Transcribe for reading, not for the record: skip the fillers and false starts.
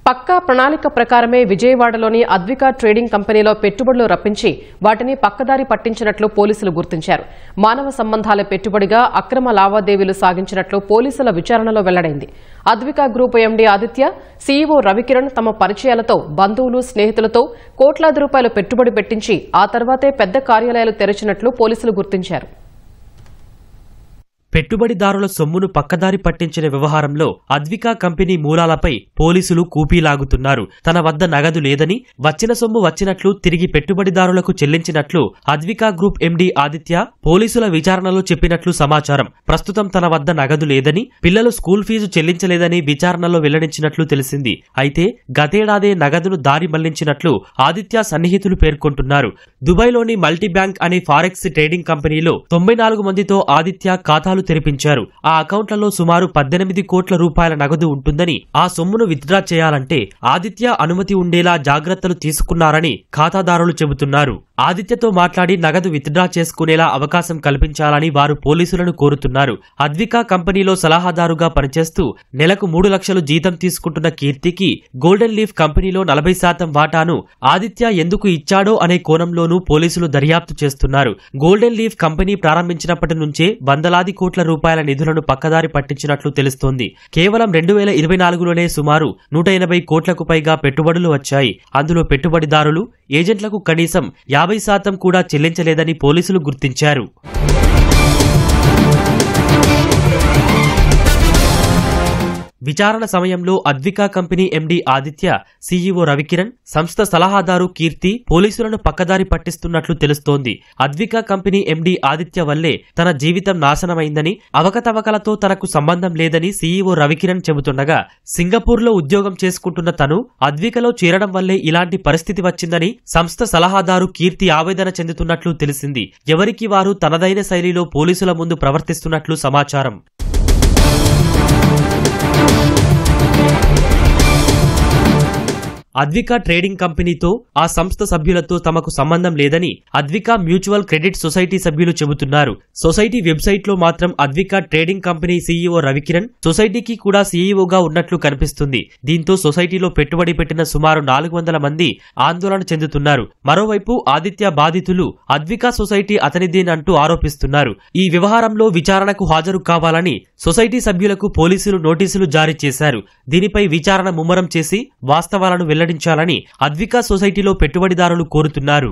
పక్కా ప్రణాళిక ప్రకారమే విజయవాడలోని అద్వికా ట్రేడింగ్ కంపెనీలో పెట్టుబడులు రప్పించి వాటిని పక్కదారి పట్టించినట్లు పోలీసులు గుర్తించారు. మానవ సంబంధాల పెట్టుబడిగా అక్రమ లావాదేవీలు సాగించినట్లు పోలీసుల విచారణలో వెల్లడైంది. Advika group MD Aditya, CEO Ravikiran తమ పరిచయాలతో బంధువులు, స్నేహితులతో కోట్లాది రూపాయలు పెట్టుబడి పెట్టించి ఆ తర్వాతే పెద్ద కార్యాలయాలు తెరిచినట్లు పోలీసులు గుర్తించారు. పెట్టుబడిదారుల సొమ్మును పక్కదారి పట్టించిన వ్యవహారంలో అద్వికా కంపెనీ మూలాలపై పోలీసులు కూపీలాగుతున్నారు. తన వద్ద నగదు లేదని, వచ్చిన సొమ్ము వచ్చినట్లు తిరిగి పెట్టుబడిదారులకు చెల్లించినట్లు అద్వికా గ్రూప్ ఎండీ ఆదిత్య పోలీసుల విచారణలో చెప్పినట్లు సమాచారం. ప్రస్తుతం తన వద్ద నగదు లేదని, పిల్లలు స్కూల్ ఫీజు చెల్లించలేదని విచారణలో వెల్లడించినట్లు తెలిసింది. అయితే గతేడాదే నగదును దారి మళ్లించినట్లు ఆదిత్య సన్నిహితులు పేర్కొంటున్నారు. దుబాయ్లోని మల్టీబ్యాంక్ అనే ఫారెక్స్ ట్రేడింగ్ కంపెనీలో 94 మందితో ఆదిత్య ఖాతాలు తెరిపించారు. ఆ అకౌంట్లలో సుమారు 18 కోట్ల రూపాయల నగదు ఉంటుందని, ఆ సొమ్మును విత్డ్రా చేయాలంటే ఆదిత్య అనుమతి ఉండేలా జాగ్రత్తలు తీసుకున్నారని ఖాతాదారులు చెబుతున్నారు. ఆదిత్యతో మాట్లాడి నగదు విత్డ్రా చేసుకునేలా అవకాశం కల్పించాలని వారు పోలీసులను కోరుతున్నారు. అద్వికా కంపెనీలో సలహాదారుగా పనిచేస్తూ నెలకు 3 లక్షలు జీతం తీసుకుంటున్న కీర్తికి గోల్డెన్ లీఫ్ కంపెనీలో 40% వాటాను ఆదిత్య ఎందుకు ఇచ్చాడో అనే కోణంలోనూ పోలీసులు దర్యాప్తు చేస్తున్నారు. గోల్డెన్ లీఫ్ కంపెనీ ప్రారంభించినప్పటి నుంచే వందలాది కోట్ల రూపాయల నిధులను పక్కదారి పట్టించినట్లు తెలుస్తోంది. కేవలం 2024లోనే సుమారు 180 కోట్లకు పైగా పెట్టుబడులు వచ్చాయి. అందులో పెట్టుబడిదారులు, ఏజెంట్లకు కనీసం 50% కూడా చెల్లించలేదని పోలీసులు గుర్తించారు. విచారణ సమయంలో Advika company MD Aditya, CEO Ravikiran, సంస్థ సలహాదారు కీర్తి పోలీసులను పక్కదారి పట్టిస్తున్నట్లు తెలుస్తోంది. అద్వికా కంపెనీ ఎండీ ఆదిత్య వల్లే తన జీవితం నాశనమైందని, అవకతవకలతో తనకు సంబంధం లేదని సీఈఓ రవికిరణ్ చెబుతుండగా, సింగపూర్లో ఉద్యోగం చేసుకుంటున్న తను అద్వికలో చేరడం వల్లే ఇలాంటి పరిస్థితి వచ్చిందని సంస్థ సలహాదారు కీర్తి ఆవేదన చెందుతున్నట్లు తెలిసింది. ఎవరికి వారు తనదైన శైలిలో పోలీసుల ముందు ప్రవర్తిస్తున్నట్లు సమాచారం. అద్వికా ట్రేడింగ్ కంపెనీతో, ఆ సంస్థ సభ్యులతో తమకు సంబంధం లేదని అద్వికా మ్యూచువల్ క్రెడిట్ సొసైటీ సభ్యులు చెబుతున్నారు. సొసైటీ వెబ్సైట్లో మాత్రం అద్వికా ట్రేడింగ్ కంపెనీ సీఈఓ రవికిరణ్ సొసైటీకి కూడా సీఈఓగా ఉన్నట్లు కనిపిస్తుంది. దీంతో సొసైటీలో పెట్టుబడి పెట్టిన సుమారు 400 మంది ఆందోళన చెందుతున్నారు. మరోవైపు ఆదిత్య బాధితులు అద్వికా సొసైటీ అతనిదేనంటూ ఆరోపిస్తున్నారు. ఈ వ్యవహారంలో విచారణకు హాజరు కావాలని సొసైటీ సభ్యులకు పోలీసులు నోటీసులు జారీ చేశారు. దీనిపై విచారణ ముమ్మరం చేసి వాస్తవాలను వెల్లడించాలని అద్వికా సొసైటీలో పెట్టుబడిదారులు కోరుతున్నారు.